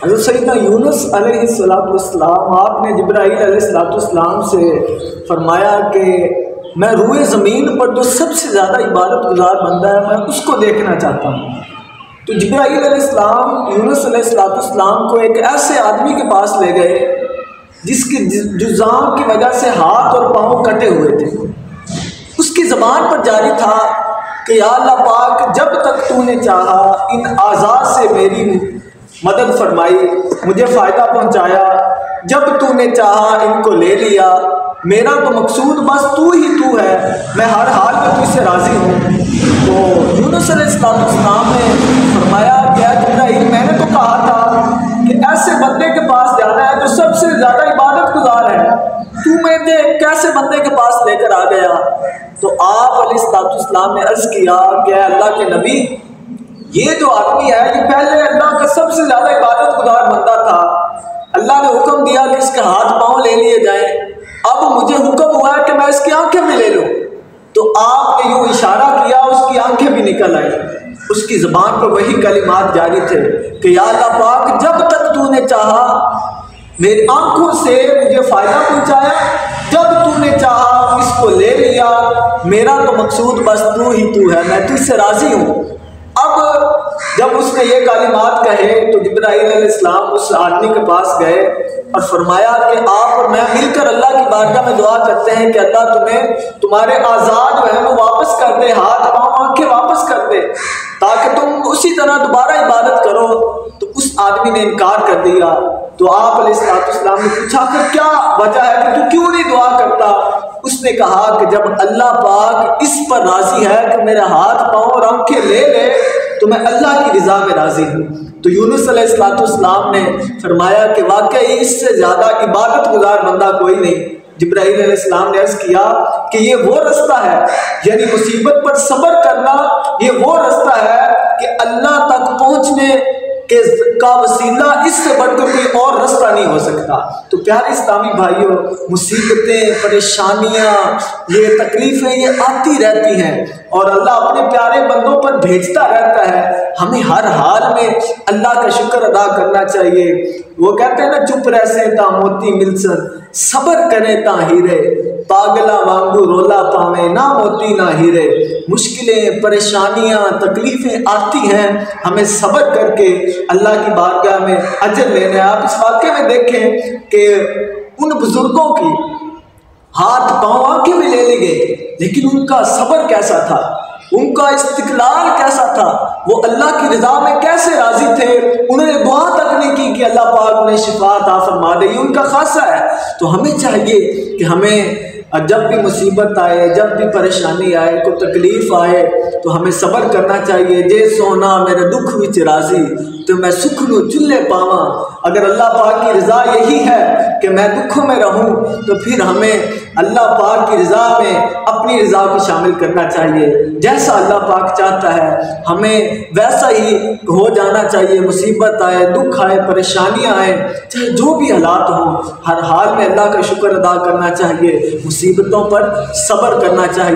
حضرت سیدنا یونس علیہ السلام، آپ نے جبرائیل علیہ السلام سے فرمایا کہ میں روئے زمین پر جو سب سے زیادہ عبادت گزار بندہ ہے میں اس کو دیکھنا چاہتا ہوں۔ تو جبرائیل علیہ السلام یونس علیہ السلام کو ایک ایسے آدمی کے پاس لے گئے جس کی جزام کی وجہ سے ہاتھ اور پاؤں کٹے ہوئے تھے۔ اس کی زبان پر جاری تھا کہ یا اللہ پاک، جب تک تو نے چاہا ان اعضاء سے میری مدد فرمائی، مجھے فائدہ پہنچایا، جب تو نے چاہا ان کو لے لیا، میرا تو مقصود بس تو ہی تو ہے، میں ہر حال میں تجھ سے راضی ہوں۔ تو یونس علیہ السلام نے فرمایا کہ اے جبرائیل، میں نے تو کہا تھا کہ ایسے بندے کے پاس جانا ہے جو سب سے زیادہ عبادت گزار ہے، تو مجھے کیسے بندے کے پاس لے کر آ گیا؟ تو آپ علیہ السلام نے عرض کیا کہ اے اللہ کے نبی، یہ جو آدمی ہے یہ پہلے اللہ کا سب سے زیادہ عبادت گزار بندہ تھا، اللہ نے حکم دیا کہ اس کے ہاتھ پاؤں لے لیے جائیں، اب مجھے حکم ہوا ہے کہ میں اس کی آنکھیں بھی لے لوں۔ تو آپ نے یوں اشارہ کیا، اس کی آنکھیں بھی نکل آئیں، اس کی زبان پر وہی کلمات جاری تھے کہ یا اللہ پاک، جب تک تو نے چاہا میری آنکھوں سے مجھے فائدہ پہنچایا، جب تو نے چاہا اس کو لے لیا، میرا تو مقصود بس تو ہی تو ہے، میں تجھ سے راضی ہوں۔ اب جب اس نے یہ کلمات کہے تو جبرائیل علیہ السلام اس آدمی کے پاس گئے اور فرمایا کہ آپ اور میں مل کر اللہ کی بارگاہ میں دعا کرتے ہیں کہ اللہ تمہیں تمہارے اعضاء جو ہیں وہ واپس کر دے، ہاتھ پاؤں آنکھیں واپس کر دے، تاکہ تم اسی طرح دوبارہ عبادت کرو۔ تو اس آدمی نے انکار کر دیا۔ تو آپ علیہ السلام نے پوچھا کہ کیا وجہ ہے کہ تو کیوں نہیں دعا کرتا؟ اس نے کہا کہ جب اللہ پاک اس پر راضی ہے کہ میرے ہاتھ پاؤں اور آنکھیں لے لے تو میں اللہ کی رضا میں راضی ہوں۔ تو یونس علیہ السلام نے فرمایا کہ واقعی اس سے زیادہ عبادت گزار بندہ کوئی نہیں۔ جبرائیل علیہ السلام نے عرض کیا کہ یہ وہ رستہ ہے، یعنی مصیبت پر صبر کرنا یہ وہ رستہ ہے کہ اللہ تک پہنچنے کا وسیلہ اس سے بڑھ کر کوئی اور رستہ نہیں ہو سکتا۔ تو پیارے اسلامی بھائیوں، مصیبتیں، پریشانیاں، یہ تکلیفیں یہ آتی رہتی ہیں اور اللہ اپنے پیارے بندوں پر بھیجتا رہتا ہے۔ ہمیں ہر حال میں اللہ کا شکر ادا کرنا چاہیے۔ وہ کہتے ہیں نا، چپ رہسے تا موتی ملسن، صبر کریں تا ہیرے، پاگلا وانگو رولا پاویں نہ موتی نہ ہیرے۔ مشکلیں، پریشانیاں، تکلیفیں آتی ہیں، ہمیں صبر کر کے اللہ کی بارگاہ میں اجر لینا ہے۔ آپ اس واقعے میں دیکھیں کہ ان بزرگوں کی ہاتھ پاؤں آنکھیں بھی لے لی گئی، لیکن ان کا صبر کیسا تھا، ان کا استقلال کیسا تھا، وہ اللہ کی رضا میں کیسے راضی تھے۔ انہوں نے دعا تک نہیں کی کہ اللہ پاک انہیں شفا عطا فرما دے، یہ ان کا خاصہ ہے۔ تو ہمیں چاہیے کہ ہمیں جب بھی مصیبت آئے، جب بھی پریشانی آئے، کوئی تکلیف آئے تو ہمیں صبر کرنا چاہیے۔ جے سونا میرے دکھ وچ راضی تو میں سکھ نو چلے پاواں۔ اگر اللہ پاک کی رضا یہی ہے کہ میں دکھوں میں رہوں تو پھر ہمیں اللہ پاک کی رضا میں اپنی رضا کو شامل کرنا چاہیے۔ جیسا اللہ پاک چاہتا ہے ہمیں ویسا ہی ہو جانا چاہیے۔ مصیبت آئے، دکھ آئے، پریشانیاں آئیں، چاہے جو بھی حالات ہوں، ہر حال میں اللہ کا شکر ادا کرنا چاہیے، مصیبتوں پر صبر کرنا چاہیے۔